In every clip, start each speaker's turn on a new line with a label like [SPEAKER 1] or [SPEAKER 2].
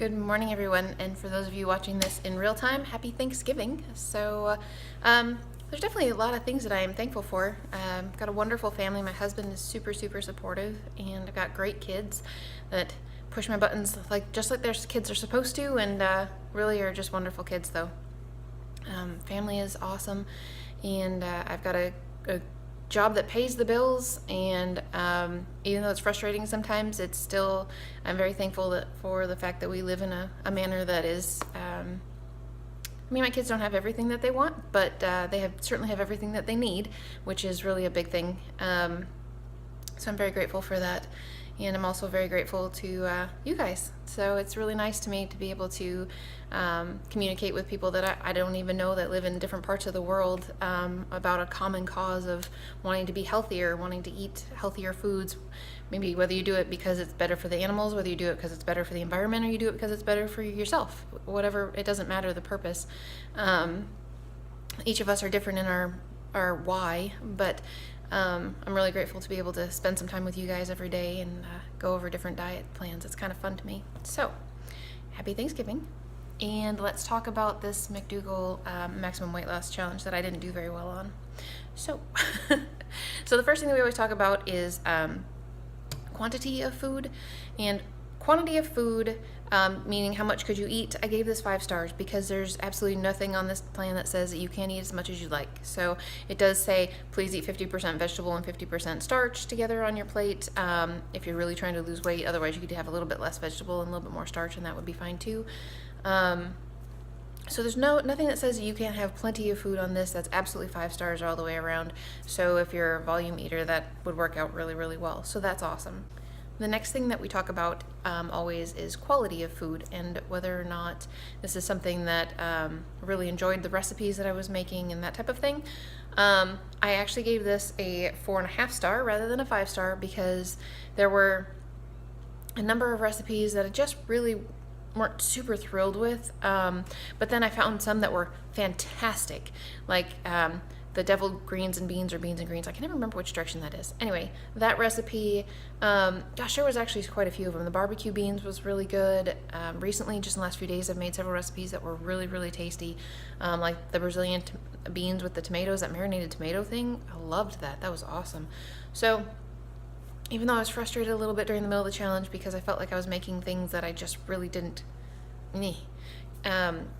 [SPEAKER 1] Good morning, everyone, and for those of you watching this in real time, happy Thanksgiving. There's definitely a lot of things that I am thankful for. I've got a wonderful family. My husband is super supportive, and I've got great kids that push my buttons just like their kids are supposed to, and really are just wonderful kids, though. Family is awesome, and I've got a job that pays the bills, and even though it's frustrating sometimes, it's still, I'm very thankful for the fact that we live in a manner that is, my kids don't have everything that they want, but they certainly have everything that they need, which is really a big thing. So I'm very grateful for that. And I'm also very grateful to you guys. So it's really nice to me to be able to communicate with people that I don't even know that live in different parts of the world about a common cause of wanting to be healthier, wanting to eat healthier foods. Maybe whether you do it because it's better for the animals, whether you do it because it's better for the environment, or you do it because it's better for yourself. Whatever, it doesn't matter the purpose. Each of us are different in our why, but I'm really grateful to be able to spend some time with you guys every day and go over different diet plans. It's kind of fun to me. So, happy Thanksgiving. And let's talk about this McDougall maximum weight loss challenge that I didn't do very well on. So, so the first thing that we always talk about is quantity of food. And quantity of food, meaning how much could you eat. I gave this 5 stars because there's absolutely nothing on this plan that says that you can't eat as much as you like. So it does say please eat 50% vegetable and 50% starch together on your plate if you're really trying to lose weight. Otherwise you could have a little bit less vegetable and a little bit more starch, and that would be fine too. So there's nothing that says you can't have plenty of food on this. That's absolutely 5 stars all the way around. So if you're a volume eater, that would work out really well. So that's awesome. The next thing that we talk about always is quality of food, and whether or not this is something that really enjoyed the recipes that I was making and that type of thing. I actually gave this a 4.5 star rather than a 5 star because there were a number of recipes that I just really weren't super thrilled with, but then I found some that were fantastic, like the deviled greens and beans, or beans and greens. I can never remember which direction that is. Anyway, that recipe, gosh, there was actually quite a few of them. The barbecue beans was really good. Recently, just in the last few days, I've made several recipes that were really tasty, like the Brazilian beans with the tomatoes, that marinated tomato thing. I loved that. That was awesome. So even though I was frustrated a little bit during the middle of the challenge because I felt like I was making things that I just really didn't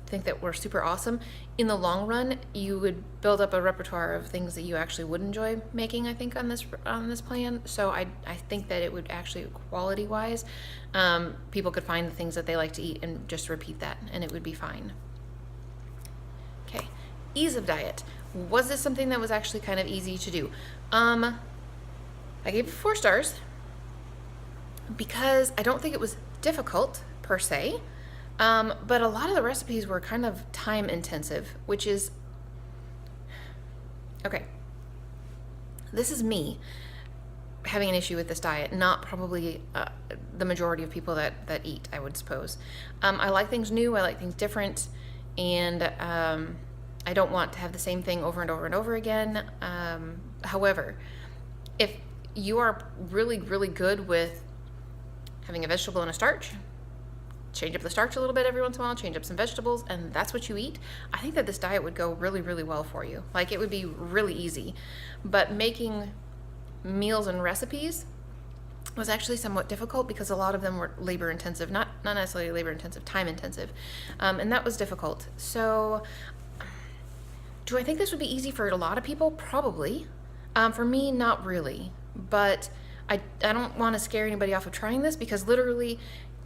[SPEAKER 1] think that were super awesome, in the long run you would build up a repertoire of things that you actually would enjoy making, I think, on this plan. So I think that it would actually, quality wise, people could find the things that they like to eat and just repeat that, and it would be fine. Okay, ease of diet. Was this something that was actually kind of easy to do? I gave it 4 stars because I don't think it was difficult per se. But a lot of the recipes were kind of time intensive, which is, okay, this is me having an issue with this diet, not probably the majority of people that eat, I would suppose. I like things new, I like things different, and I don't want to have the same thing over and over again. However, if you are really good with having a vegetable and a starch, change up the starch a little bit every once in a while, change up some vegetables, and that's what you eat, I think that this diet would go really well for you. Like, it would be really easy. But making meals and recipes was actually somewhat difficult because a lot of them were labor intensive, not necessarily labor intensive, time intensive, and that was difficult. So do I think this would be easy for a lot of people? Probably. For me, not really. But I don't want to scare anybody off of trying this, because literally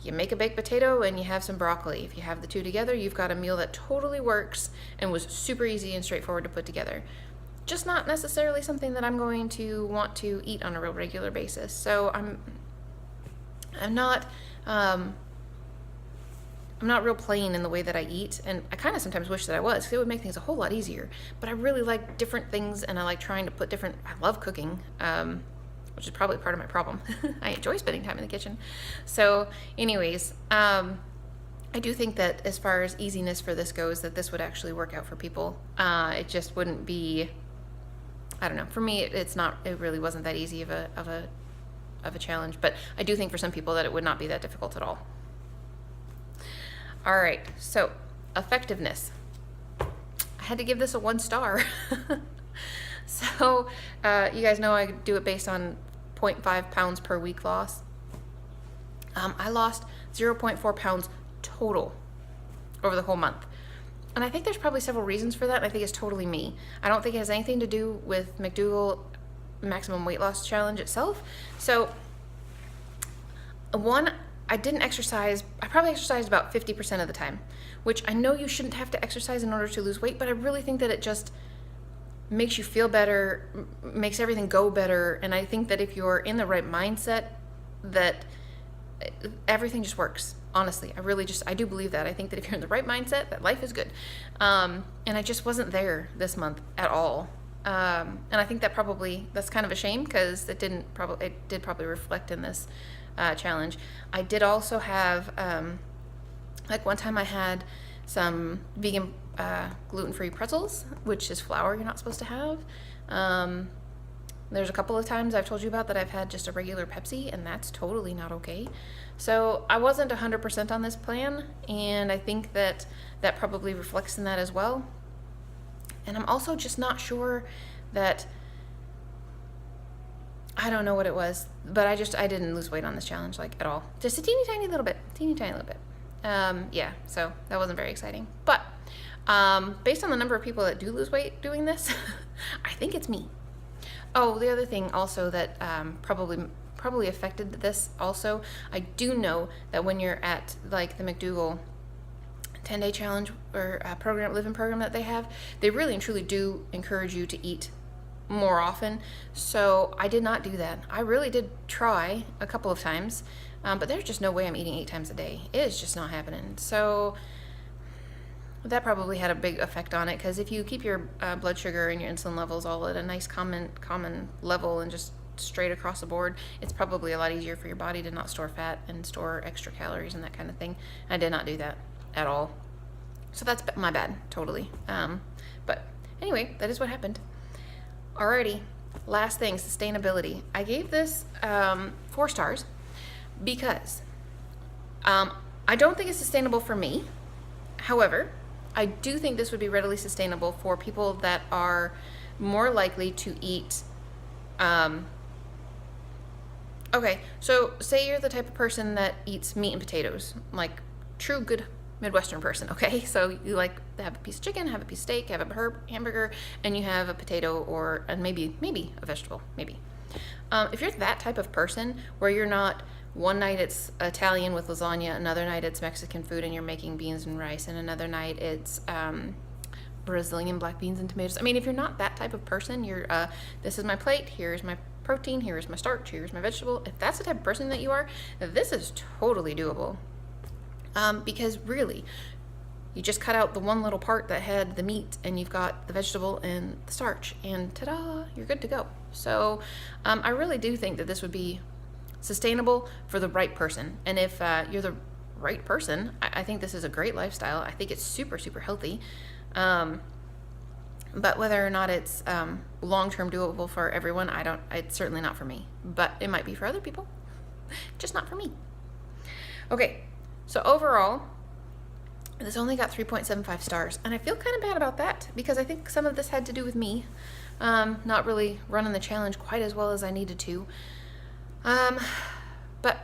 [SPEAKER 1] you make a baked potato and you have some broccoli. If you have the two together, you've got a meal that totally works and was super easy and straightforward to put together. Just not necessarily something that I'm going to want to eat on a real regular basis. So I'm not real plain in the way that I eat, and I kind of sometimes wish that I was, because it would make things a whole lot easier. But I really like different things, and I like trying to put different, I love cooking, which is probably part of my problem. I enjoy spending time in the kitchen. So anyways, I do think that as far as easiness for this goes, that this would actually work out for people. It just wouldn't be, I don't know, for me it really wasn't that easy of a challenge, but I do think for some people that it would not be that difficult at all. All right, so effectiveness. I had to give this a 1 star. So you guys know I do it based on 0.5 pounds per week loss. I lost 0.4 pounds total over the whole month. And I think there's probably several reasons for that. And I think it's totally me. I don't think it has anything to do with McDougall maximum weight loss challenge itself. So one, I didn't exercise. I probably exercised about 50% of the time, which I know you shouldn't have to exercise in order to lose weight, but I really think that it just makes you feel better, makes everything go better. And I think that if you're in the right mindset, that everything just works. Honestly, I do believe that. I think that if you're in the right mindset, that life is good. And I just wasn't there this month at all. And I think that's kind of a shame, because it did probably reflect in this challenge. I did also have, like one time I had some vegan gluten-free pretzels, which is flour you're not supposed to have. There's a couple of times I've told you about that I've had just a regular Pepsi, and that's totally not okay. So I wasn't 100% on this plan, and I think that probably reflects in that as well. And I'm also just not sure that, I don't know what it was, but I didn't lose weight on this challenge, like, at all. Just a teeny tiny little bit. Yeah, so that wasn't very exciting. But based on the number of people that do lose weight doing this, I think it's me. Oh, the other thing also that probably affected this also, I do know that when you're at like the McDougall 10-day challenge or living program that they have, they really and truly do encourage you to eat more often. So I did not do that. I really did try a couple of times, but there's just no way I'm eating 8 times a day. It is just not happening. So that probably had a big effect on it, because if you keep your blood sugar and your insulin levels all at a nice common level and just straight across the board, it's probably a lot easier for your body to not store fat and store extra calories and that kind of thing. I did not do that at all. So that's my bad, totally. But anyway, that is what happened. Alrighty, last thing, sustainability. I gave this 4 stars because I don't think it's sustainable for me. However, I do think this would be readily sustainable for people that are more likely to eat. Okay, so say you're the type of person that eats meat and potatoes, like true good Midwestern person, okay? So you like to have a piece of chicken, have a piece of steak, have a hamburger, and you have a potato and maybe a vegetable, maybe. If you're that type of person where you're not, one night it's Italian with lasagna, another night it's Mexican food and you're making beans and rice, and another night it's Brazilian black beans and tomatoes. I mean, if you're not that type of person, you're this is my plate, here's my protein, here's my starch, here's my vegetable. If that's the type of person that you are, this is totally doable. Because really, you just cut out the one little part that had the meat, and you've got the vegetable and the starch, and ta-da, you're good to go. So I really do think that this would be sustainable for the right person. And if you're the right person, I think this is a great lifestyle. I think it's super, super healthy. But whether or not it's long-term doable for everyone, it's certainly not for me. But it might be for other people, just not for me. Okay, so overall, this only got 3.75 stars. And I feel kind of bad about that, because I think some of this had to do with me not really running the challenge quite as well as I needed to. But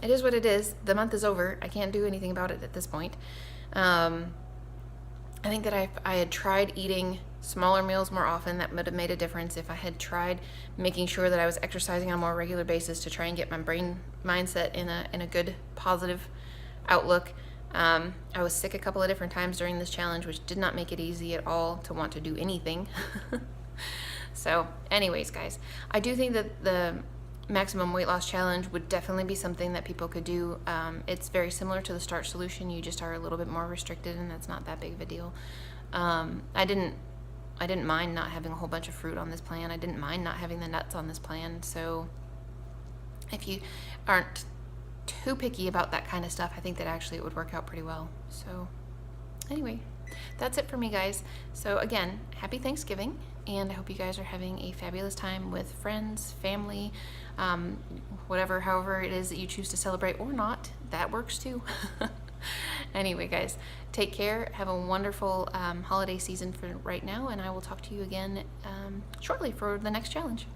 [SPEAKER 1] it is what it is. The month is over. I can't do anything about it at this point. I think that I had tried eating smaller meals more often. That would have made a difference. If I had tried making sure that I was exercising on a more regular basis to try and get my brain mindset in a good, positive outlook. I was sick a couple of different times during this challenge, which did not make it easy at all to want to do anything. So anyways, guys, I do think that the maximum weight loss challenge would definitely be something that people could do. It's very similar to the starch solution. You just are a little bit more restricted, and that's not that big of a deal. I didn't mind not having a whole bunch of fruit on this plan. I didn't mind not having the nuts on this plan. So if you aren't too picky about that kind of stuff, I think that actually it would work out pretty well. So anyway, that's it for me, guys. So again, happy Thanksgiving, and I hope you guys are having a fabulous time with friends, family, however it is that you choose to celebrate, or not, that works too. Anyway, guys, take care. Have a wonderful holiday season for right now, and I will talk to you again shortly for the next challenge.